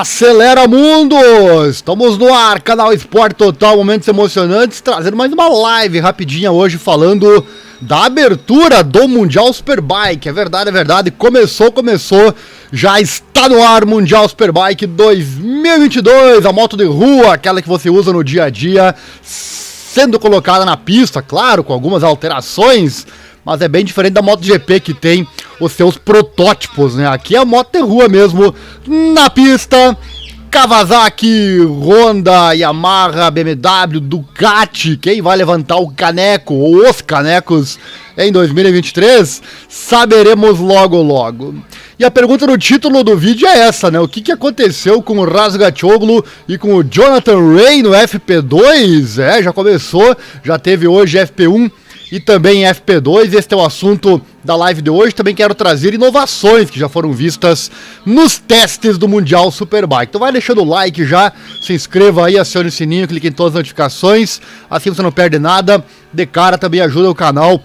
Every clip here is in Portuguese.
Acelera mundo! Estamos no ar, canal Esporte Total, momentos emocionantes, trazendo mais uma live rapidinha hoje falando da abertura do Mundial Superbike. É verdade, começou, já está no ar Mundial Superbike 2022, a moto de rua, aquela que você usa no dia a dia, sendo colocada na pista, claro, com algumas alterações, mas é bem diferente da MotoGP que tem os seus protótipos, né? Aqui é a moto de rua mesmo, na pista. Kawasaki, Honda, Yamaha, BMW, Ducati, quem vai levantar o caneco ou os canecos em 2023, saberemos logo. E a pergunta no título do vídeo é essa, né? O que aconteceu com o Razgatlioglu e com o Jonathan Rea no FP2? Já começou, já teve hoje FP1 e também FP2, este é o assunto da live de hoje. Também quero trazer inovações que já foram vistas nos testes do Mundial Superbike. Então vai deixando o like já, se inscreva aí, acione o sininho, clique em todas as notificações, assim você não perde nada. De cara também ajuda o canal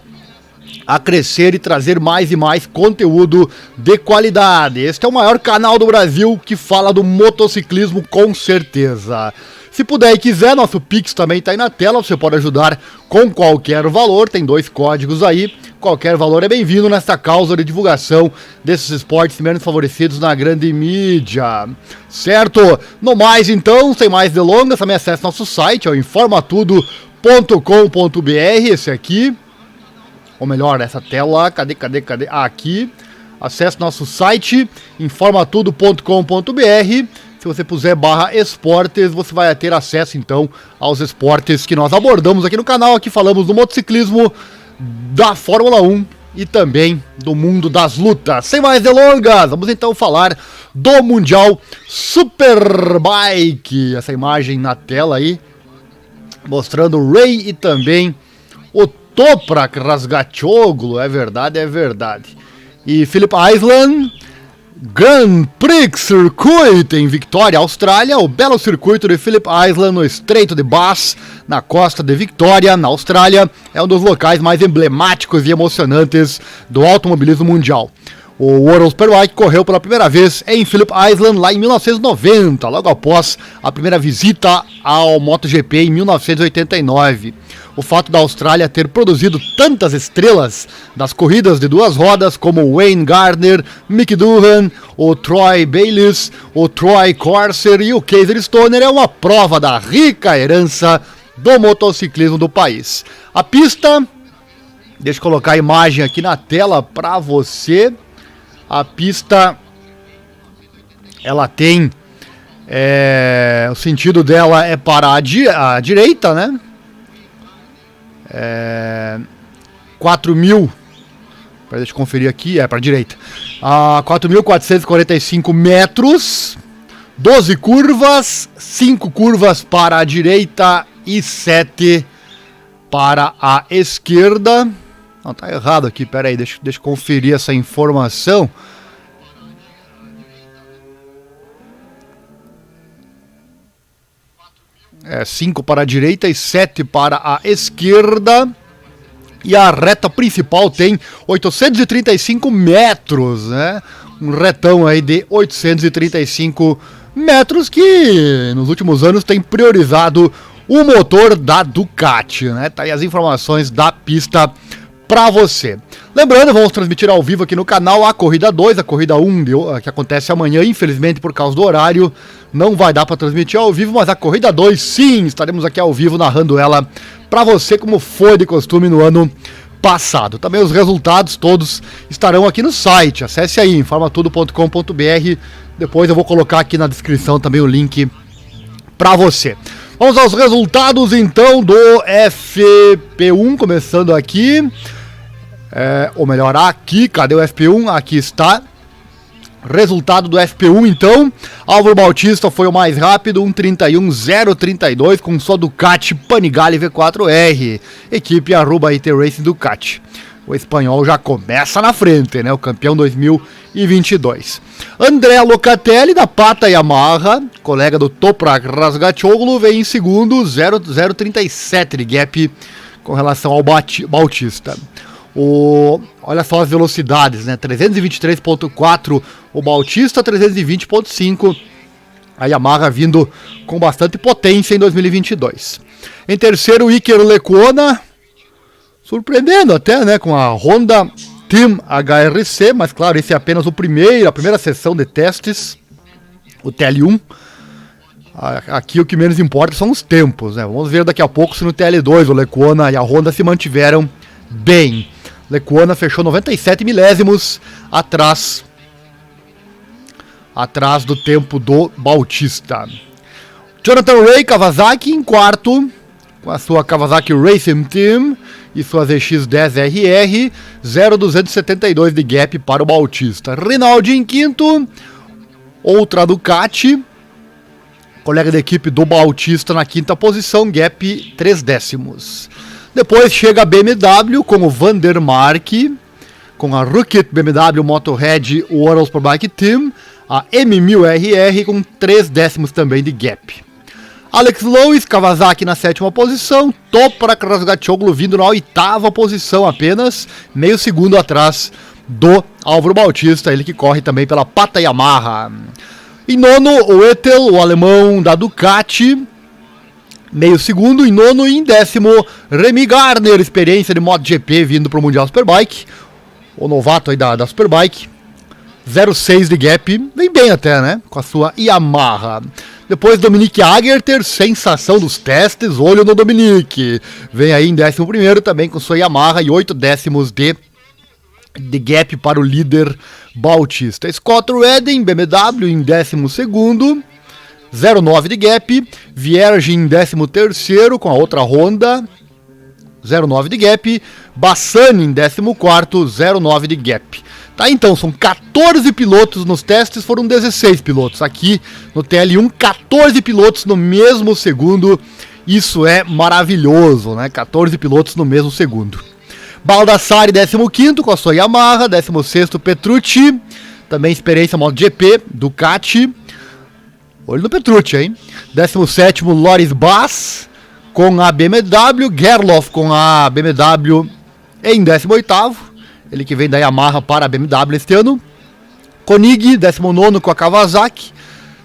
a crescer e trazer mais e mais conteúdo de qualidade. Este é o maior canal do Brasil que fala do motociclismo, com certeza. Se puder e quiser, nosso Pix também está aí na tela, você pode ajudar com qualquer valor, tem 2 códigos aí, qualquer valor é bem-vindo nessa causa de divulgação desses esportes menos favorecidos na grande mídia, certo? No mais então, sem mais delongas, também acesse nosso site, é o informatudo.com.br, esse aqui, ou melhor, essa tela, cadê? Aqui, acesse nosso site, informatudo.com.br. Se você puser /esportes, você vai ter acesso então aos esportes que nós abordamos aqui no canal. Aqui falamos do motociclismo, da Fórmula 1 e também do mundo das lutas. Sem mais delongas, vamos então falar do Mundial Superbike. Essa imagem na tela aí, mostrando o Rea e também o Toprak Razgatlioglu, é verdade. E Phillip Island, Grand Prix Circuit em Victoria, Austrália, o belo circuito de Phillip Island no Estreito de Bass, na costa de Victoria, na Austrália, é um dos locais mais emblemáticos e emocionantes do automobilismo mundial. O World Superbike correu pela primeira vez em Phillip Island lá em 1990, logo após a primeira visita ao MotoGP em 1989. O fato da Austrália ter produzido tantas estrelas das corridas de 2 rodas como Wayne Gardner, Mick Doohan, o Troy Bayliss, o Troy Corser e o Casey Stoner é uma prova da rica herança do motociclismo do país. A pista, deixa eu colocar a imagem aqui na tela para você. A pista, ela tem, o sentido dela é para a direita, né? 4.000, deixa eu conferir aqui, para a direita, 4.445 metros, 12 curvas, 5 curvas para a direita e 7 para a esquerda. Não, tá errado aqui, pera aí, deixa eu conferir essa informação. É 5 para a direita e 7 para a esquerda. E a reta principal tem 835 metros, né? Um retão aí de 835 metros que nos últimos anos tem priorizado o motor da Ducati, né? Tá aí as informações da pista para você. Lembrando, vamos transmitir ao vivo aqui no canal a Corrida 2, a Corrida 1, que acontece amanhã, infelizmente por causa do horário, não vai dar para transmitir ao vivo, mas a Corrida 2 sim, estaremos aqui ao vivo narrando ela para você, como foi de costume no ano passado. Também os resultados todos estarão aqui no site, acesse aí, informatudo.com.br, depois eu vou colocar aqui na descrição também o link para você. Vamos aos resultados então do FP1, começando aqui. Ou melhor, aqui, cadê o FP1? Aqui está. Resultado do FP1 então. Álvaro Bautista foi o mais rápido, 1:31.032 com sua Ducati Panigale V4R. Equipe Aruba IT Racing Ducati. O espanhol já começa na frente, né? O campeão 2022. André Locatelli, da Pata Yamaha, colega do Toprak Razgatlioglu, vem em segundo, 0:37 de gap com relação ao Bautista. Olha só as velocidades, né? 323.4 o Bautista, 320.5 A Yamaha vindo com bastante potência em 2022. Em terceiro, Iker Lecuona, surpreendendo até, né, com a Honda Team HRC, mas claro, esse é apenas a primeira sessão de testes, o TL1. Aqui o que menos importa são os tempos, né? Vamos ver daqui a pouco se no TL2 o Lecuona e a Honda se mantiveram bem. Lecuona fechou 97 milésimos atrás do tempo do Bautista. Jonathan Rea Kawasaki em quarto, com a sua Kawasaki Racing Team e sua ZX-10RR, 0,272 de gap para o Bautista. Rinaldi em quinto, outra Ducati, colega da equipe do Bautista na quinta posição, gap 3 décimos. Depois chega a BMW com o Vandermark, com a Rookie BMW Motorhead World Superbike Team, a M1000RR com 3 décimos também de gap. Alex Lewis, Kawasaki na sétima posição, Toprak Razgatlioglu vindo na oitava posição apenas, meio segundo atrás do Álvaro Bautista, ele que corre também pela Pata Yamaha. Em nono, o Vettel, o alemão da Ducati, meio segundo. Em nono e em décimo, Remy Gardner, experiência de MotoGP vindo para o Mundial Superbike, o novato aí da Superbike, 0,6 de gap, vem bem até, né, com a sua Yamaha. Depois Dominique Agerter, sensação dos testes, olho no Dominique, vem aí em 11º também com sua Yamaha e 8 décimos de gap para o líder Bautista. Scott Redding, BMW em 12º, 0,9 de gap. Vierge em 13º com a outra Honda, 0,9 de gap. Bassani em 14º, 0,9 de gap. Tá, então, são 14 pilotos nos testes, foram 16 pilotos. Aqui no TL1, 14 pilotos no mesmo segundo. Isso é maravilhoso, né? 14 pilotos no mesmo segundo. Baldassari, 15º, com a sua Yamaha. 16º, Petrucci, também experiência MotoGP, Ducati. Olho no Petrucci, hein? 17º, Loris Bass, com a BMW. Gerloff, com a BMW, em 18º. Ele que vem da Yamaha para a BMW este ano. Koenig, 19º, com a Kawasaki.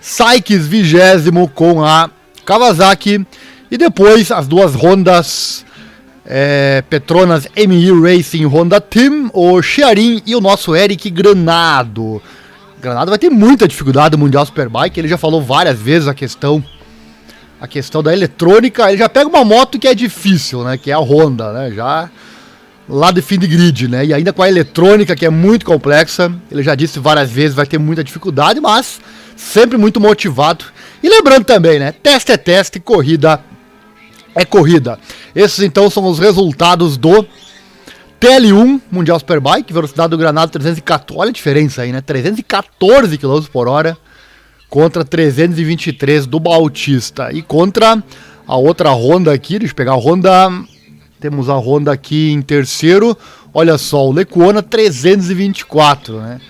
Sykes, 20º, com a Kawasaki. E depois as duas Hondas Petronas ME Racing Honda Team, o Chiarin e o nosso Eric Granado. Granado vai ter muita dificuldade no Mundial Superbike, ele já falou várias vezes a questão da eletrônica. Ele já pega uma moto que é difícil, né, que é a Honda, né, já lá de fim de grid, né, e ainda com a eletrônica que é muito complexa. Ele já disse várias vezes, vai ter muita dificuldade, mas sempre muito motivado. E lembrando também, né, teste é teste, corrida é corrida. Esses então são os resultados do TL1 Mundial Superbike, velocidade do Granado 314, olha a diferença aí, né? 314 km por hora contra 323 do Bautista. E contra a outra Honda aqui, deixa eu pegar a Honda, temos a Honda aqui em terceiro, olha só, o Lecuona 324, né?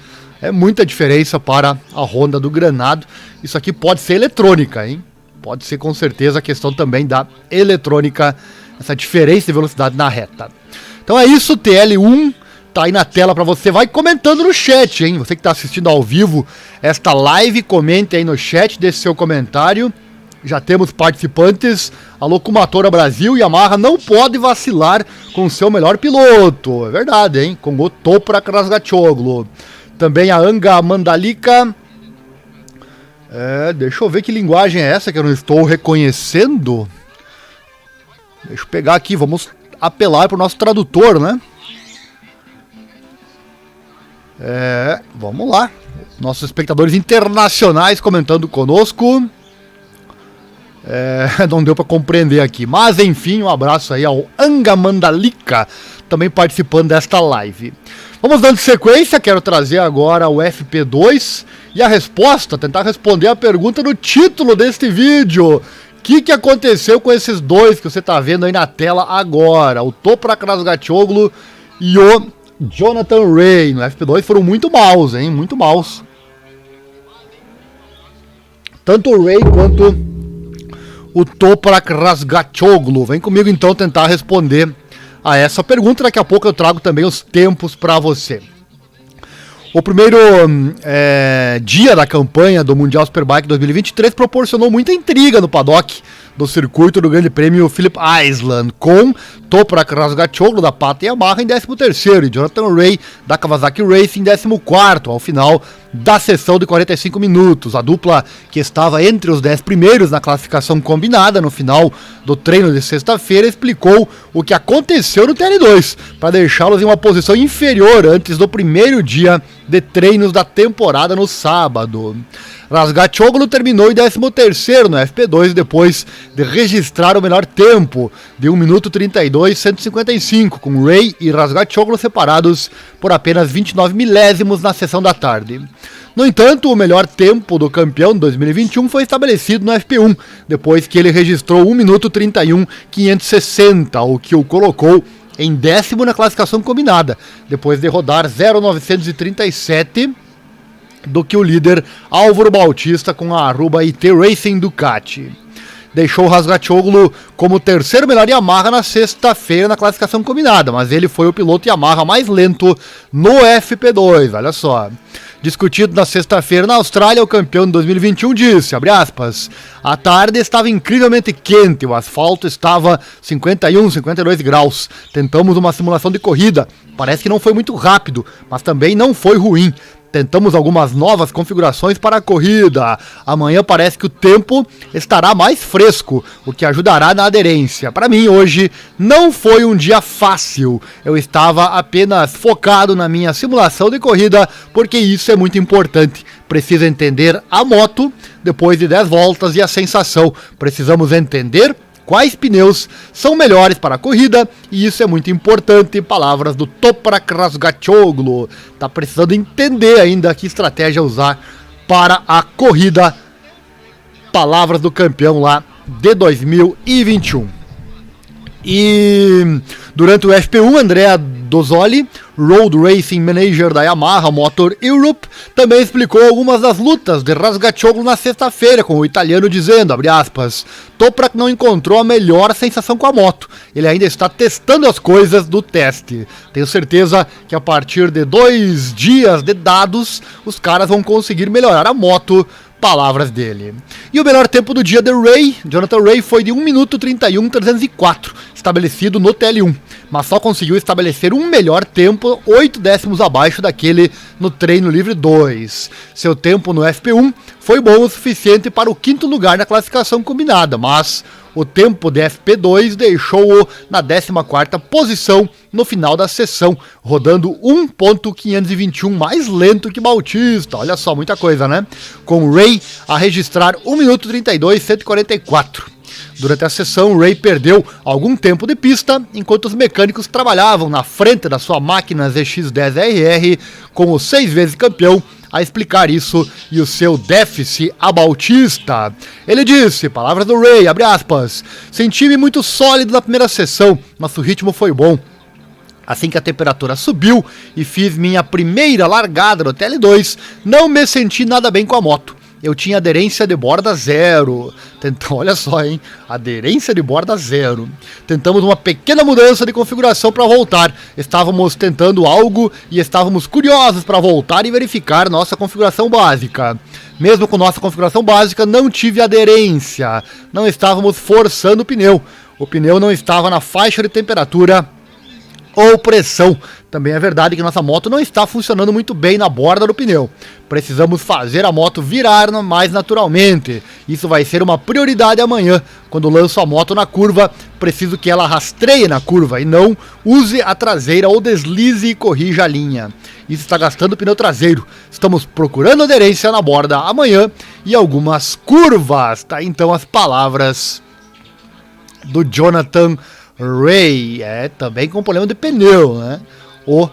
É muita diferença para a Honda do Granado. Isso aqui pode ser eletrônica, hein? Pode ser com certeza a questão também da eletrônica, essa diferença de velocidade na reta. Então é isso, TL1 tá aí na tela para você. Vai comentando no chat, hein? Você que tá assistindo ao vivo esta live, comente aí no chat, deixe seu comentário. Já temos participantes. A Locomotora Brasil, Yamaha não pode vacilar com seu melhor piloto. É verdade, hein? Com o Toprak Razgatlioglu. Também a Anga Mandalika. Deixa eu ver que linguagem é essa que eu não estou reconhecendo. Deixa eu pegar aqui, vamos apelar para o nosso tradutor, né? Vamos lá. Nossos espectadores internacionais comentando conosco. Não deu para compreender aqui, mas enfim, um abraço aí ao Anga Mandalika, também participando desta live. Vamos dando sequência, quero trazer agora o FP2 e a resposta, tentar responder a pergunta no título deste vídeo. O que aconteceu com esses dois que você está vendo aí na tela agora? O Toprak Razgatlioglu e o Jonathan Rea. No FP2 foram muito maus, hein? Muito maus. Tanto o Rea quanto o Toprak Razgatlioglu. Vem comigo então tentar responder a essa pergunta. Daqui a pouco eu trago também os tempos para você. O primeiro dia da campanha do Mundial Superbike 2023 proporcionou muita intriga no paddock do circuito do Grande Prêmio Phillip Island, com Toprak Razgatlioglu da Pata Yamaha em 13º e Jonathan Rea da Kawasaki Racing em 14º, ao final da sessão de 45 minutos. A dupla que estava entre os 10 primeiros na classificação combinada no final do treino de sexta-feira explicou o que aconteceu no TL2 para deixá-los em uma posição inferior antes do primeiro dia de treinos da temporada no sábado. Razgatlioglu terminou em 13º no FP2 depois de registrar o melhor tempo de 1 minuto 32,155, com Rea e Razgatlioglu separados por apenas 29 milésimos na sessão da tarde. No entanto, o melhor tempo do campeão de 2021 foi estabelecido no FP1, depois que ele registrou 1 minuto 31,560, o que o colocou em 10º na classificação combinada, depois de rodar 0,937 do que o líder Álvaro Bautista com a Aruba IT Racing Ducati. Deixou Razgatlioglu como o terceiro melhor Yamaha na sexta-feira na classificação combinada, mas ele foi o piloto Yamaha mais lento no FP2, olha só. Discutido na sexta-feira na Austrália, o campeão de 2021 disse, abre aspas, a tarde estava incrivelmente quente, o asfalto estava 51, 52 graus. Tentamos uma simulação de corrida, parece que não foi muito rápido, mas também não foi ruim. Tentamos algumas novas configurações para a corrida. Amanhã parece que o tempo estará mais fresco, o que ajudará na aderência. Para mim, hoje não foi um dia fácil. Eu estava apenas focado na minha simulação de corrida, porque isso é muito importante. Preciso entender a moto depois de 10 voltas e a sensação. Precisamos entender quais pneus são melhores para a corrida, e isso é muito importante. Palavras do Toprak Razgatlioglu. Tá precisando entender ainda que estratégia usar para a corrida. Palavras do campeão lá de 2021. E durante o FP1, Andrea Dozzoli, Road Racing Manager da Yamaha Motor Europe, também explicou algumas das lutas de Razgatlioglu na sexta-feira, com o italiano dizendo, abre aspas, Toprak não encontrou a melhor sensação com a moto, ele ainda está testando as coisas do teste. Tenho certeza que a partir de 2 dias de dados, os caras vão conseguir melhorar a moto. Palavras dele. E o melhor tempo do dia de Jonathan Rea, foi de 1 minuto 31,304, estabelecido no TL1, mas só conseguiu estabelecer um melhor tempo 8 décimos abaixo daquele no treino livre 2. Seu tempo no FP1 foi bom o suficiente para o 5º lugar na classificação combinada, mas o tempo de FP2 deixou-o na 14ª posição no final da sessão, rodando 1.521 mais lento que Bautista. Olha só, muita coisa, né? Com Rea a registrar 1 minuto 32,144. Durante a sessão, Rea perdeu algum tempo de pista, enquanto os mecânicos trabalhavam na frente da sua máquina ZX10RR com o 6 vezes campeão a explicar isso e o seu déficit a Bautista. Ele disse, palavras do Rea, abre aspas, senti-me muito sólido na primeira sessão, mas o ritmo foi bom. Assim que a temperatura subiu e fiz minha primeira largada no TL2, não me senti nada bem com a moto. Eu tinha aderência de borda 0. Olha só, hein? Aderência de borda 0. Tentamos uma pequena mudança de configuração para voltar. Estávamos tentando algo e estávamos curiosos para voltar e verificar nossa configuração básica. Mesmo com nossa configuração básica, não tive aderência. Não estávamos forçando o pneu. O pneu não estava na faixa de temperatura ou pressão. Também é verdade que nossa moto não está funcionando muito bem na borda do pneu. Precisamos fazer a moto virar mais naturalmente. Isso vai ser uma prioridade amanhã. Quando lanço a moto na curva, preciso que ela rastreie na curva e não use a traseira ou deslize e corrija a linha. Isso está gastando o pneu traseiro. Estamos procurando aderência na borda amanhã e algumas curvas. Tá? Então as palavras do Jonathan Rea, também com problema de pneu, né? O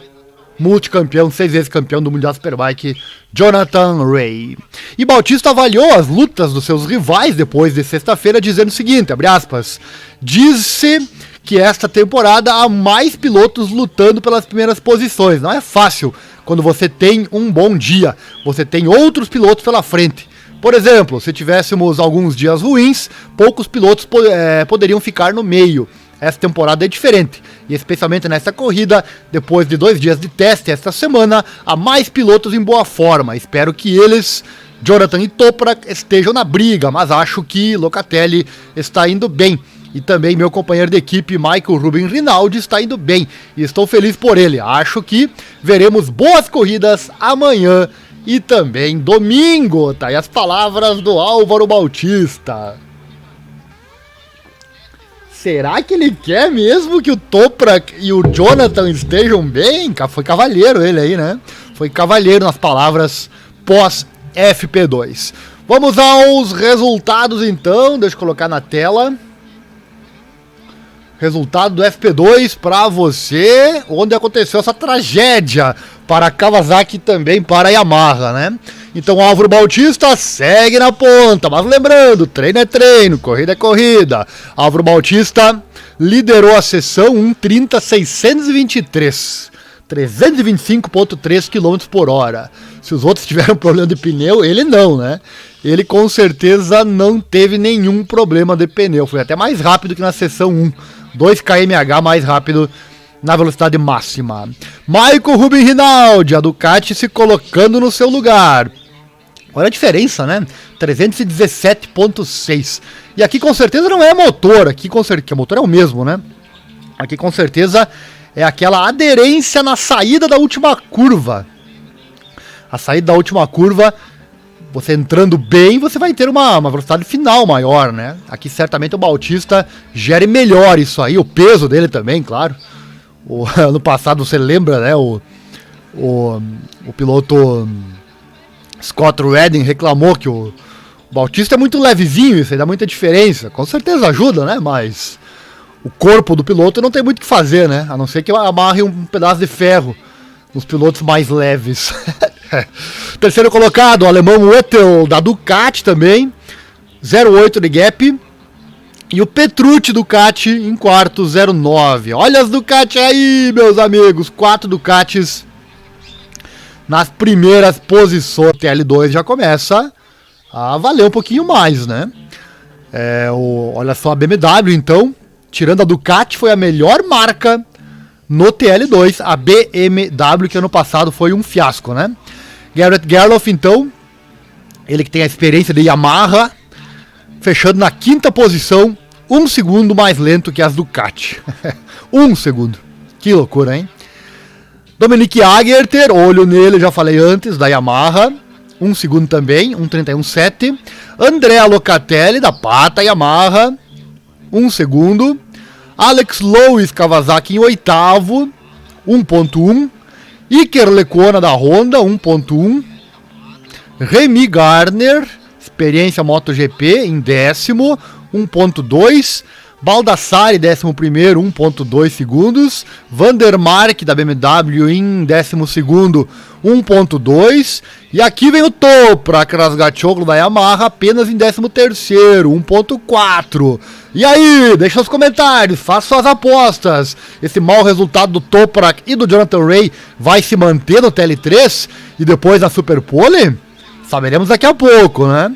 multicampeão, 6 vezes campeão do Mundial Superbike, Jonathan Rea. E Bautista avaliou as lutas dos seus rivais depois de sexta-feira, dizendo o seguinte, abre aspas, disse que esta temporada há mais pilotos lutando pelas primeiras posições. Não é fácil quando você tem um bom dia, você tem outros pilotos pela frente. Por exemplo, se tivéssemos alguns dias ruins, poucos pilotos poderiam ficar no meio. essa temporada é diferente, e especialmente nessa corrida, depois de 2 dias de teste esta semana, há mais pilotos em boa forma. Espero que eles, Jonathan e Toprak, estejam na briga, mas acho que Locatelli está indo bem. E também meu companheiro de equipe, Michael Ruben Rinaldi, está indo bem, e estou feliz por ele. Acho que veremos boas corridas amanhã e também domingo. Tá aí as palavras do Álvaro Bautista. Será que ele quer mesmo que o Toprak e o Jonathan estejam bem? Foi cavalheiro ele aí, né? Foi cavalheiro nas palavras pós-FP2. Vamos aos resultados então, deixa eu colocar na tela. Resultado do FP2 para você, onde aconteceu essa tragédia para a Kawasaki e também para a Yamaha, né? Então Álvaro Bautista segue na ponta, mas lembrando, treino é treino, corrida é corrida. Álvaro Bautista liderou a sessão 1:30.623, 325,3 km por hora. Se os outros tiveram problema de pneu, ele não, né? Ele com certeza não teve nenhum problema de pneu, foi até mais rápido que na sessão 1, 2 km/h mais rápido na velocidade máxima. Michael Ruben Rinaldi, a Ducati se colocando no seu lugar. Olha a diferença, né? 317,6. E aqui com certeza não é motor, aqui com certeza, o motor é o mesmo, né? Aqui com certeza é aquela aderência na saída da última curva. A saída da última curva, você entrando bem, você vai ter uma velocidade final maior, né? Aqui certamente o Bautista gere melhor isso aí, o peso dele também, claro. Ano passado, você lembra, né? O piloto Scott Redding reclamou que o Bautista é muito levezinho, isso aí dá muita diferença. Com certeza ajuda, né? Mas o corpo do piloto não tem muito o que fazer, né? A não ser que amarre um pedaço de ferro nos pilotos mais leves. Terceiro colocado, o alemão Vettel da Ducati também, 0,8 de gap. E o Petrucci Ducati em quarto, 0,9. Olha as Ducati aí, meus amigos. 4 Ducatis nas primeiras posições. O TL2 já começa a valer um pouquinho mais, né? Olha só a BMW, então. Tirando a Ducati, foi a melhor marca no TL2. A BMW, que ano passado foi um fiasco, né? Garrett Gerloff, então. Ele que tem a experiência de Yamaha. Fechando na quinta posição, 1 segundo mais lento que as Ducati. 1 segundo. Que loucura, hein? Dominique Agerter, olho nele, já falei antes, da Yamaha. 1 segundo também, 1:31.7. Andrea Locatelli, da Pata Yamaha. 1 segundo. Alex Lewis Kawasaki em oitavo, 1.1. Iker Lecuona da Honda, 1.1. Remy Gardner, experiência MotoGP, em décimo, 1.2. Baldassari, 11º, 1.2 segundos. Vandermark, da BMW, em 12º, 1.2. E aqui vem o Toprak Razgatlioglu da Yamaha, apenas em 13º, 1.4. E aí, deixa os comentários, faça suas apostas. Esse mau resultado do Toprak e do Jonathan Rea vai se manter no TL3 e depois na Superpole? Saberemos daqui a pouco, né?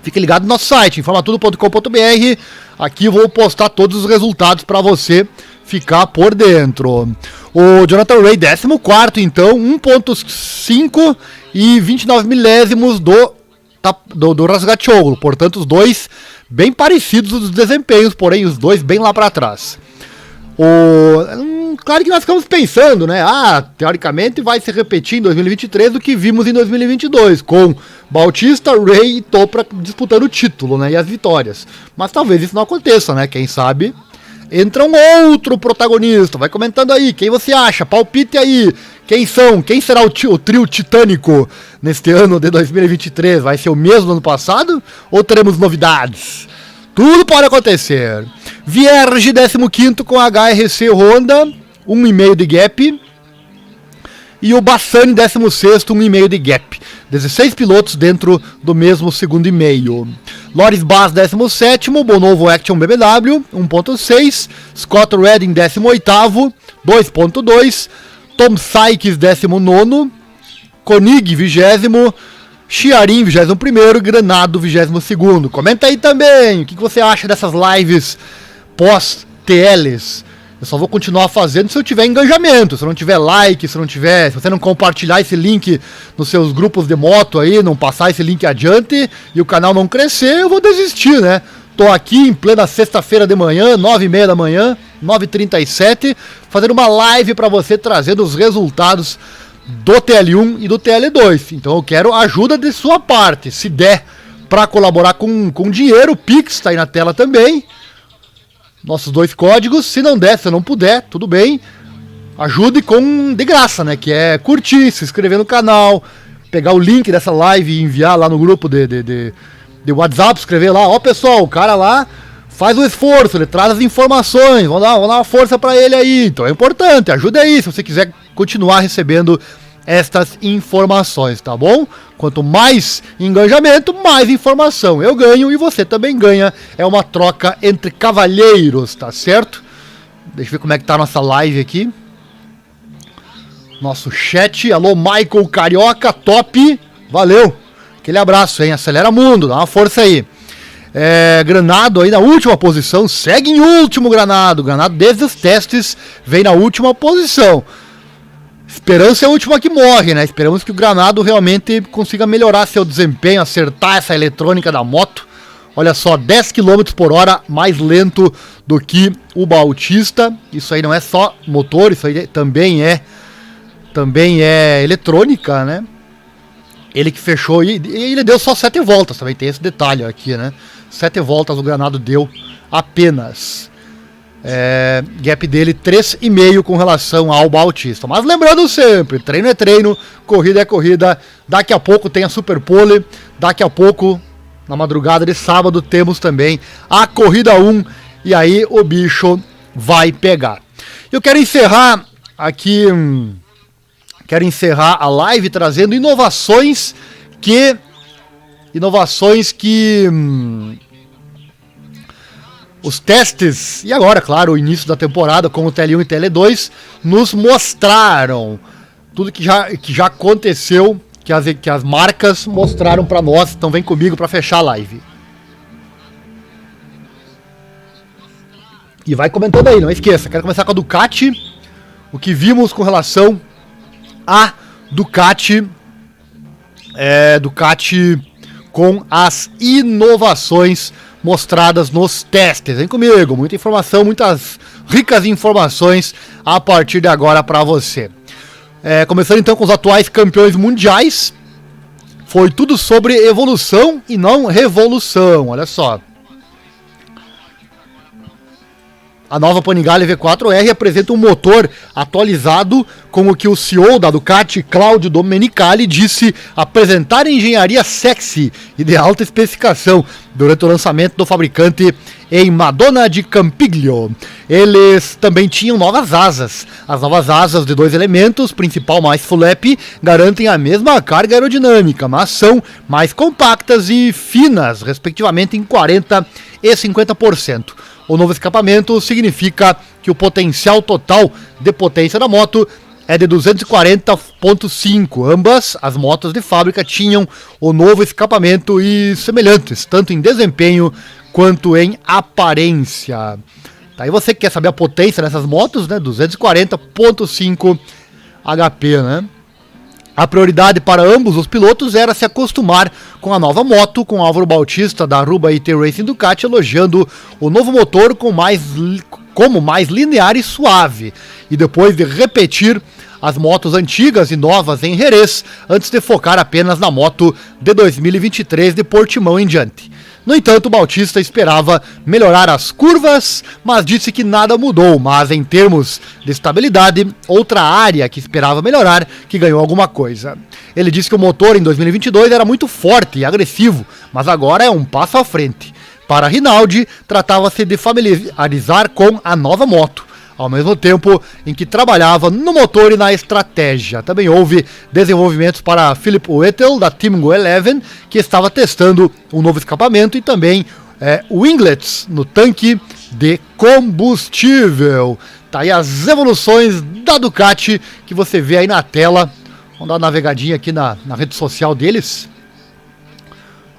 Fique ligado no nosso site, informatudo.com.br. Aqui eu vou postar todos os resultados para você ficar por dentro. O Jonathan Rea, 14º, então, 1.5 e 29 milésimos do Razgatlioglu. Portanto, os dois bem parecidos os desempenhos, porém os dois bem lá para trás. Claro que nós ficamos pensando, né? Teoricamente vai se repetir em 2023 o que vimos em 2022, com Bautista, Rea e Toprak disputando o título, né? E as vitórias. Mas talvez isso não aconteça, né? Quem sabe entra um outro protagonista. Vai comentando aí, quem você acha? Palpite aí. Quem será o trio titânico neste ano de 2023? Vai ser o mesmo do ano passado? Ou teremos novidades? Tudo pode acontecer. Vierge, 15º com HRC Honda, 1,5 de gap. E o Bassani, 16º, 1,5 de gap. 16 pilotos dentro do mesmo segundo e meio. Loris Baz, 17º, Bonovo Action BMW, 1.6. Scott Redding, 18º, 2.2. Tom Sykes, 19º. Koenig, 20º. Chiarin, 21º, Granado, 22º. Comenta aí também, o que você acha dessas lives pós TLs. Eu só vou continuar fazendo se eu tiver engajamento, se eu não tiver like, se você não compartilhar esse link nos seus grupos de moto aí, não passar esse link adiante e o canal não crescer, eu vou desistir, né? Tô aqui em plena sexta-feira de manhã, 9h30 da manhã, 9h37, fazendo uma live para você, trazendo os resultados do TL1 e do TL2. Então eu quero ajuda de sua parte, se der para colaborar com dinheiro, o Pix tá aí na tela também. Nossos 2 códigos, se não der, se não puder, tudo bem. Ajude com de graça, né? Que é curtir, se inscrever no canal, pegar o link dessa live e enviar lá no grupo de WhatsApp, escrever lá, ó pessoal, o cara lá faz o esforço, ele traz as informações, vamos dar uma força pra ele aí. Então é importante, ajude aí, se você quiser continuar recebendo estas informações, tá bom? Quanto mais engajamento, mais informação eu ganho e você também ganha. É uma troca entre cavalheiros, tá certo? Deixa eu ver como é que tá a nossa live aqui. Nosso chat. Alô, Michael Carioca, top. Valeu. Aquele abraço, hein? Acelera mundo, dá uma força aí. Granado aí na última posição. Segue em último, Granado. Granado desde os testes vem na última posição. Esperança é a última que morre, né? Esperamos que o Granado realmente consiga melhorar seu desempenho, acertar essa eletrônica da moto. Olha só, 10 km por hora mais lento do que o Bautista. Isso aí não é só motor, isso aí também é eletrônica, né? Ele que fechou e ele deu só 7 voltas, também tem esse detalhe aqui, né? 7 voltas o Granado deu apenas. Gap dele 3,5 com relação ao Bautista. Mas lembrando sempre, treino é treino, corrida é corrida. Daqui a pouco tem a Super Pole. Daqui a pouco, na madrugada de sábado, temos também a Corrida 1. E aí o bicho vai pegar. Eu quero encerrar aqui... Quero encerrar a live trazendo inovações que os testes, e agora, claro, o início da temporada com o TL1 e TL2 nos mostraram tudo que já aconteceu, que as marcas mostraram para nós. Então vem comigo para fechar a live. E vai comentando aí, não esqueça. Quero começar com a Ducati. O que vimos com relação a Ducati, Ducati com as inovações mostradas nos testes. Vem comigo, muita informação, muitas ricas informações a partir de agora para você. Começando então com os atuais campeões mundiais. Foi tudo sobre evolução e não revolução, olha só. A nova Panigale V4R apresenta um motor atualizado, com o que o CEO da Ducati, Claudio Domenicali, disse apresentar engenharia sexy e de alta especificação durante o lançamento do fabricante em Madonna di Campiglio. Eles também tinham novas asas. As novas asas de 2 elementos, principal mais flap, garantem a mesma carga aerodinâmica, mas são mais compactas e finas, respectivamente em 40% e 50%. O novo escapamento significa que o potencial total de potência da moto é de 240,5. Ambas as motos de fábrica tinham o novo escapamento e semelhantes, tanto em desempenho quanto em aparência. Tá, e você que quer saber a potência dessas motos, né? 240,5 HP, né? A prioridade para ambos os pilotos era se acostumar com a nova moto, com Álvaro Bautista da Aruba IT Racing Ducati elogiando o novo motor como mais linear e suave, e depois de repetir as motos antigas e novas em Jerez, antes de focar apenas na moto de 2023 de Portimão em diante. No entanto, o Bautista esperava melhorar as curvas, mas disse que nada mudou, mas em termos de estabilidade, outra área que esperava melhorar, que ganhou alguma coisa. Ele disse que o motor em 2022 era muito forte e agressivo, mas agora é um passo à frente. Para Rinaldi, tratava-se de familiarizar com a nova moto, ao mesmo tempo em que trabalhava no motor e na estratégia. Também houve desenvolvimentos para Philip Vettel, da Team Go11, que estava testando um novo escapamento, e também winglets no tanque de combustível. Tá aí as evoluções da Ducati que você vê aí na tela. Vamos dar uma navegadinha aqui na rede social deles.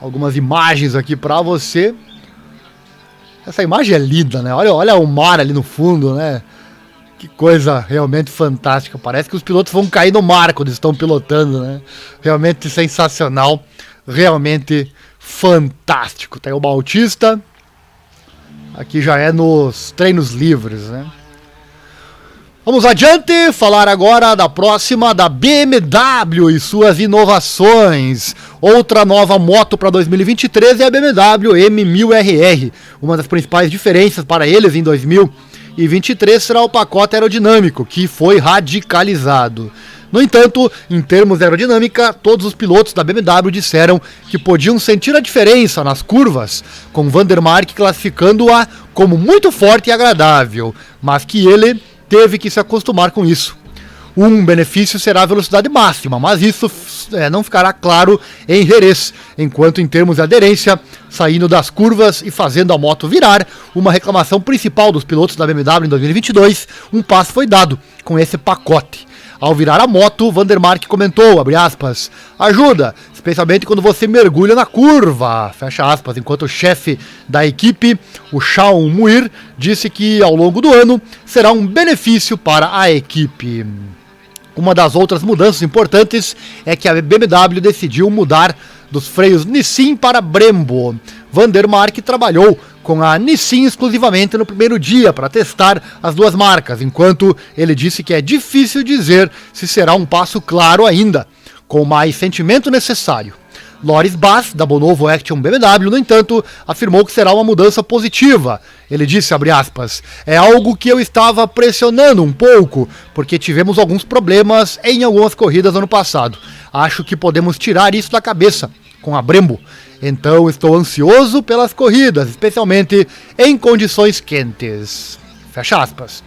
Algumas imagens aqui para você. Essa imagem é linda, né? Olha o mar ali no fundo, né? Que coisa realmente fantástica. Parece que os pilotos vão cair no mar quando estão pilotando, né? Realmente sensacional. Realmente fantástico. Tem o Bautista. Aqui já é nos treinos livres, né? Vamos adiante, falar agora da próxima, da BMW e suas inovações. Outra nova moto para 2023 é a BMW M1000RR. Uma das principais diferenças para eles em 2023 será o pacote aerodinâmico, que foi radicalizado. No entanto, em termos de aerodinâmica, todos os pilotos da BMW disseram que podiam sentir a diferença nas curvas, com Vandermark classificando-a como muito forte e agradável, mas que ele teve que se acostumar com isso. Um benefício será a velocidade máxima, mas isso não ficará claro em Jerez, enquanto em termos de aderência, saindo das curvas e fazendo a moto virar, uma reclamação principal dos pilotos da BMW em 2022, um passo foi dado com esse pacote. Ao virar a moto, Vandermark comentou, abre aspas, ajuda, especialmente quando você mergulha na curva, fecha aspas, enquanto o chefe da equipe, o Shaun Muir, disse que ao longo do ano será um benefício para a equipe. Uma das outras mudanças importantes é que a BMW decidiu mudar dos freios Nissin para Brembo. Vandermark trabalhou com a Nissin exclusivamente no primeiro dia para testar as duas marcas, enquanto ele disse que é difícil dizer se será um passo claro ainda, com mais sentimento necessário. Loris Bass, da Bonovo Action BMW, no entanto, afirmou que será uma mudança positiva. Ele disse, abre aspas, é algo que eu estava pressionando um pouco, porque tivemos alguns problemas em algumas corridas ano passado. Acho que podemos tirar isso da cabeça com a Brembo. Então estou ansioso pelas corridas, especialmente em condições quentes. Fecha aspas.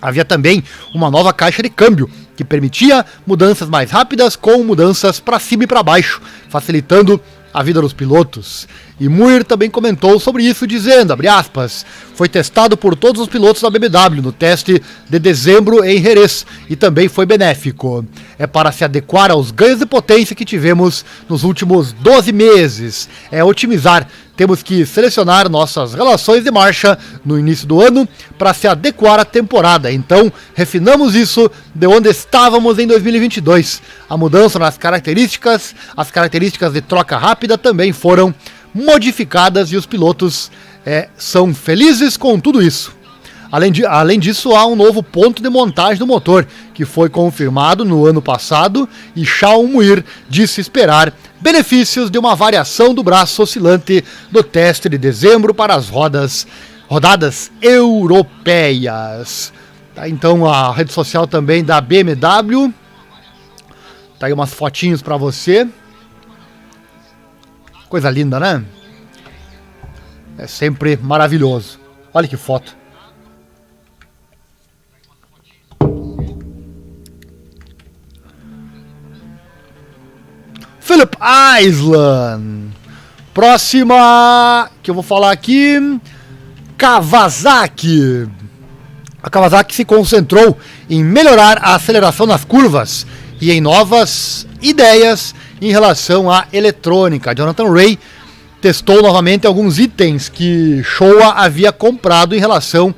Havia também uma nova caixa de câmbio, que permitia mudanças mais rápidas com mudanças para cima e para baixo, facilitando a vida dos pilotos. E Muir também comentou sobre isso dizendo, abre aspas, foi testado por todos os pilotos da BMW no teste de dezembro em Jerez e também foi benéfico. É para se adequar aos ganhos de potência que tivemos nos últimos 12 meses. É otimizar. Temos que selecionar nossas relações de marcha no início do ano para se adequar à temporada. Então, refinamos isso de onde estávamos em 2022. A mudança nas características, as características de troca rápida também foram modificadas e os pilotos são felizes com tudo isso. Além disso, há um novo ponto de montagem do motor, que foi confirmado no ano passado, e Shaun Muir disse esperar benefícios de uma variação do braço oscilante do teste de dezembro para as rodadas europeias. Tá, então a rede social também da BMW. Tá aí umas fotinhos para você. Coisa linda, né? É sempre maravilhoso. Olha que foto. Phillip Island. Próxima que eu vou falar aqui, Kawasaki. A Kawasaki se concentrou em melhorar a aceleração nas curvas e em novas ideias em relação à eletrônica. Jonathan Rea testou novamente alguns itens que Showa havia comprado em relação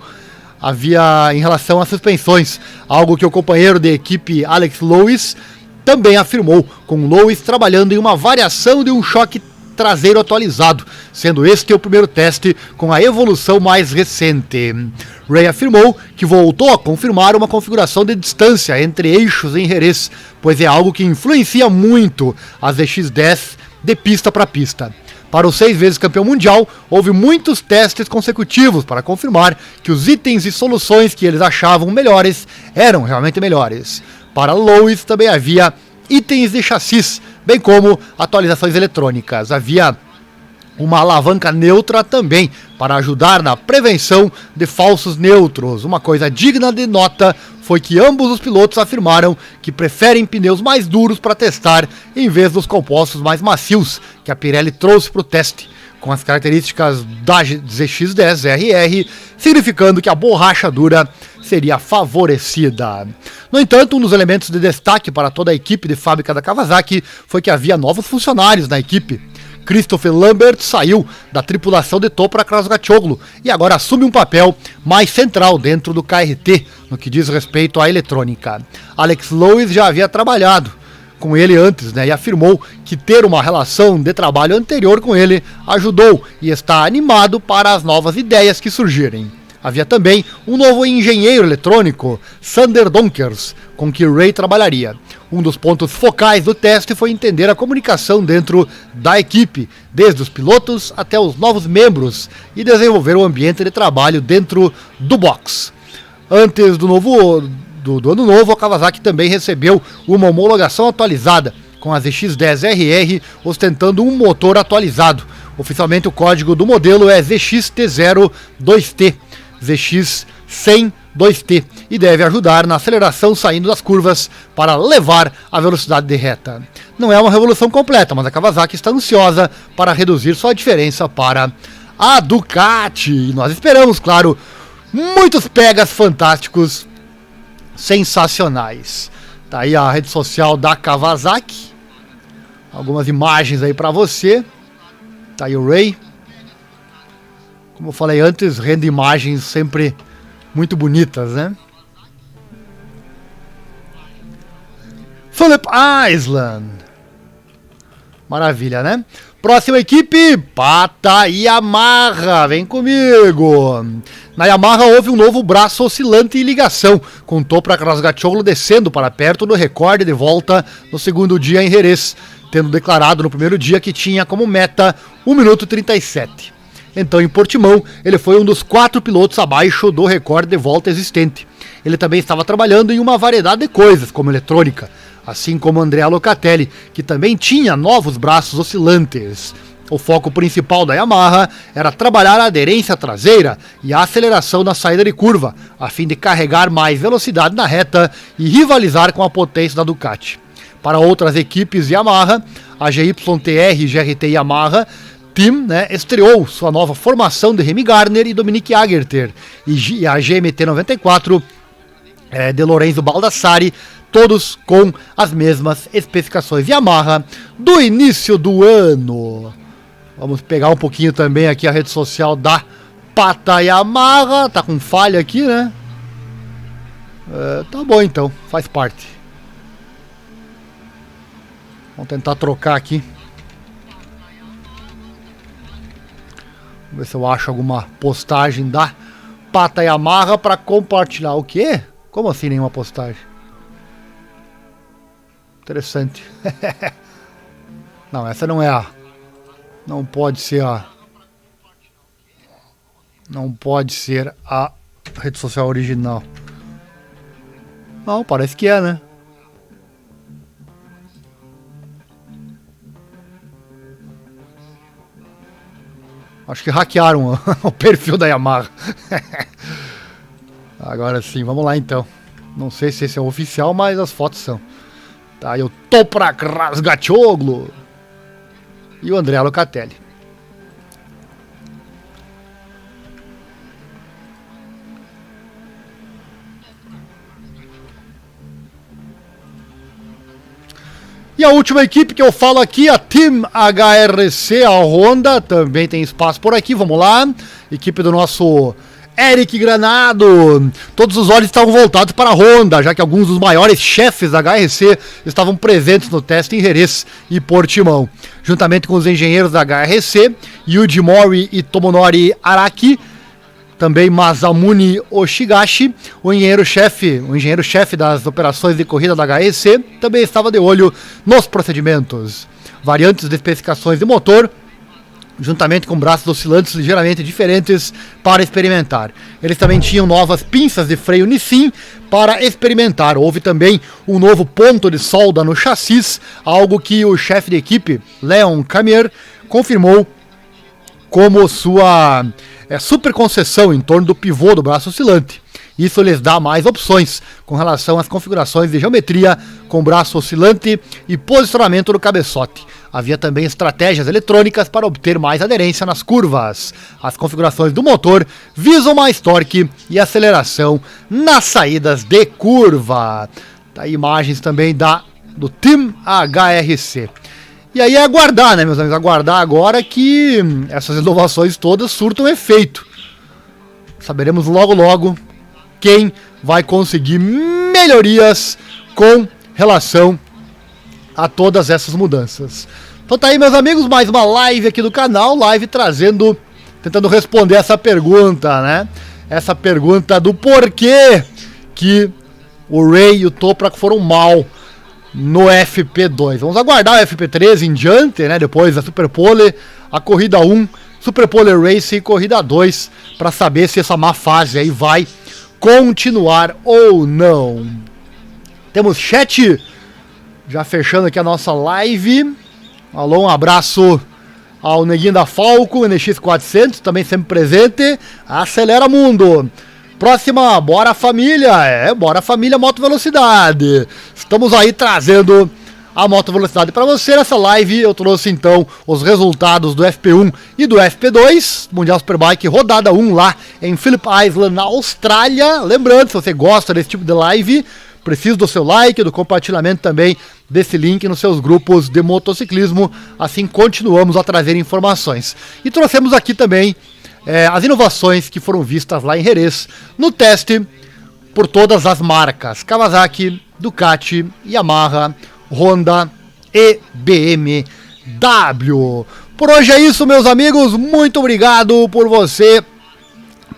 às suspensões, algo que o companheiro de equipe Alex Lewis também afirmou, com Lewis trabalhando em uma variação de um choque traseiro atualizado, sendo este o primeiro teste com a evolução mais recente. Ray afirmou que voltou a confirmar uma configuração de distância entre eixos em Jerez, pois é algo que influencia muito as DX10 de pista para pista. Para o 6 vezes campeão mundial, houve muitos testes consecutivos para confirmar que os itens e soluções que eles achavam melhores eram realmente melhores. Para Lewis também havia itens de chassis, bem como atualizações eletrônicas. Havia uma alavanca neutra também para ajudar na prevenção de falsos neutros. Uma coisa digna de nota foi que ambos os pilotos afirmaram que preferem pneus mais duros para testar em vez dos compostos mais macios que a Pirelli trouxe para o teste, com as características da ZX10RR, significando que a borracha dura seria favorecida. No entanto, um dos elementos de destaque para toda a equipe de fábrica da Kawasaki foi que havia novos funcionários na equipe. Christopher Lambert saiu da tripulação de Toprak Razgatlioglu e agora assume um papel mais central dentro do KRT, no que diz respeito à eletrônica. Alex Lewis já havia trabalhado com ele antes, né, e afirmou que ter uma relação de trabalho anterior com ele ajudou e está animado para as novas ideias que surgirem. Havia também um novo engenheiro eletrônico, Sander Donkers, com que Ray trabalharia. Um dos pontos focais do teste foi entender a comunicação dentro da equipe, desde os pilotos até os novos membros, e desenvolver o ambiente de trabalho dentro do box. Antes do ano novo, a Kawasaki também recebeu uma homologação atualizada, com a ZX-10RR ostentando um motor atualizado. Oficialmente o código do modelo é ZXT02T. ZX100 2T e deve ajudar na aceleração saindo das curvas para levar a velocidade de reta. Não é uma revolução completa, mas a Kawasaki está ansiosa para reduzir sua diferença para a Ducati. E nós esperamos, claro, muitos pegas fantásticos, sensacionais. Tá aí a rede social da Kawasaki. Algumas imagens aí para você. Tá aí o Ray. Como eu falei antes, rende imagens sempre muito bonitas, né? Phillip Island. Maravilha, né? Próxima equipe, Pata Yamaha. Vem comigo. Na Yamaha houve um novo braço oscilante e ligação, com Toprak Razgatlioglu descendo para perto do recorde de volta no segundo dia em Jerez, tendo declarado no primeiro dia que tinha como meta 1 minuto 37. Então, em Portimão, ele foi um dos 4 pilotos abaixo do recorde de volta existente. Ele também estava trabalhando em uma variedade de coisas, como eletrônica, assim como Andrea Locatelli, que também tinha novos braços oscilantes. O foco principal da Yamaha era trabalhar a aderência traseira e a aceleração na saída de curva, a fim de carregar mais velocidade na reta e rivalizar com a potência da Ducati. Para outras equipes Yamaha, a GYTR e GRT Yamaha Team, né, estreou sua nova formação de Remy Gardner e Dominique Agerter, e a GMT94 de Lorenzo Baldassari, todos com as mesmas especificações Yamaha do início do ano. Vamos pegar um pouquinho também aqui a rede social da Pata Yamaha. Tá com falha aqui, né? Tá bom então, faz parte. Vamos tentar trocar aqui. Vamos ver se eu acho alguma postagem da Pata Yamaha para compartilhar. O quê? Como assim nenhuma postagem? Interessante. Não, essa não é a... Não pode ser a... Não pode ser a rede social original. Não, parece que é, né? Acho que hackearam o perfil da Yamaha. Agora sim, vamos lá então. Não sei se esse é o oficial, mas as fotos são. Tá aí o Toprak Razgatlioglu e o Andrea Locatelli. E a última equipe que eu falo aqui, a Team HRC, a Honda, também tem espaço por aqui, vamos lá. Equipe do nosso Eric Granado. Todos os olhos estavam voltados para a Honda, já que alguns dos maiores chefes da HRC estavam presentes no teste em Jerez e Portimão. Juntamente com os engenheiros da HRC, Yuji Mori e Tomonori Araki, também Masamune Oshigashi, o engenheiro-chefe das operações de corrida da HRC, também estava de olho nos procedimentos. Variantes de especificações de motor, juntamente com braços oscilantes ligeiramente diferentes para experimentar. Eles também tinham novas pinças de freio Nissin para experimentar. Houve também um novo ponto de solda no chassis, algo que o chefe de equipe, Leon Camier, confirmou como sua super concessão em torno do pivô do braço oscilante. Isso lhes dá mais opções com relação às configurações de geometria com braço oscilante e posicionamento do cabeçote. Havia também estratégias eletrônicas para obter mais aderência nas curvas. As configurações do motor visam mais torque e aceleração nas saídas de curva. Tá aí imagens também do Team HRC. E aí é aguardar, né, meus amigos? Aguardar agora que essas inovações todas surtam efeito. Saberemos logo logo quem vai conseguir melhorias com relação a todas essas mudanças. Então tá aí, meus amigos, mais uma live aqui do canal, tentando responder essa pergunta, né? Essa pergunta do porquê que o Ray e o Toprak foram mal no FP2. Vamos aguardar o FP3 em diante, né? Depois da Superpole, a corrida 1, Superpole Race e corrida 2, para saber se essa má fase aí vai continuar ou não. Temos chat, já fechando aqui a nossa live. Alô, um abraço ao Neguinho da Falco, NX400, também sempre presente. Acelera Mundo. Próxima, Bora Família. Bora Família Moto Velocidade. Estamos aí trazendo a Moto Velocidade para você. Nessa live eu trouxe então os resultados do FP1 e do FP2, Mundial Superbike, rodada 1 lá em Phillip Island, na Austrália. Lembrando, se você gosta desse tipo de live, preciso do seu like, do compartilhamento também desse link nos seus grupos de motociclismo. Assim continuamos a trazer informações. E trouxemos aqui também as inovações que foram vistas lá em Jerez, no teste por todas as marcas: Kawasaki, Ducati, Yamaha, Honda e BMW. Por hoje é isso, meus amigos. Muito obrigado por você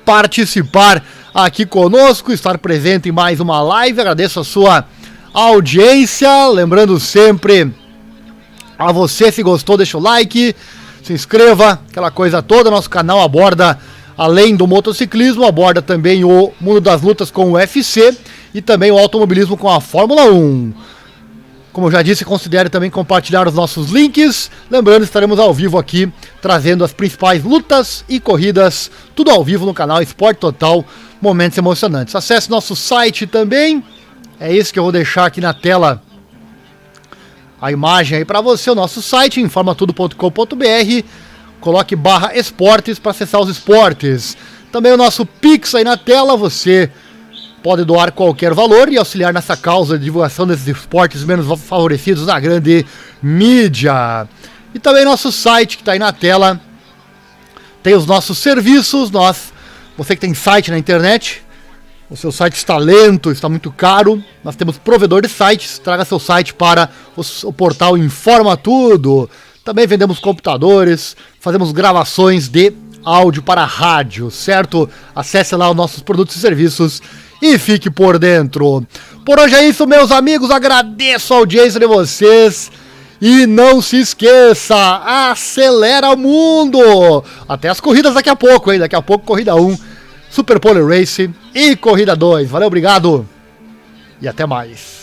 participar aqui conosco, estar presente em mais uma live. Agradeço a sua audiência. Lembrando sempre a você, se gostou, deixa o like, se inscreva, aquela coisa toda. Nosso canal aborda, além do motociclismo, aborda também o mundo das lutas com o UFC e também o automobilismo com a Fórmula 1. Como eu já disse, considere também compartilhar os nossos links. Lembrando, estaremos ao vivo aqui, trazendo as principais lutas e corridas, tudo ao vivo no canal Esporte Total, momentos emocionantes. Acesse nosso site também, é isso que eu vou deixar aqui na tela, a imagem aí para você, o nosso site, informatudo.com.br, coloque /esportes para acessar os esportes. Também o nosso Pix aí na tela, você pode doar qualquer valor e auxiliar nessa causa de divulgação desses esportes menos favorecidos na grande mídia. E também nosso site que está aí na tela, tem os nossos serviços. Você que tem site na internet, o seu site está lento, está muito caro, nós temos provedor de sites. Traga seu site para o portal Informa Tudo. Também vendemos computadores, fazemos gravações de áudio para rádio, certo? Acesse lá os nossos produtos e serviços e fique por dentro. Por hoje é isso, meus amigos. Agradeço a audiência de vocês. E não se esqueça, acelera o mundo! Até as corridas daqui a pouco, hein? Daqui a pouco, corrida 1, Superpole Race e corrida 2. Valeu, obrigado e até mais.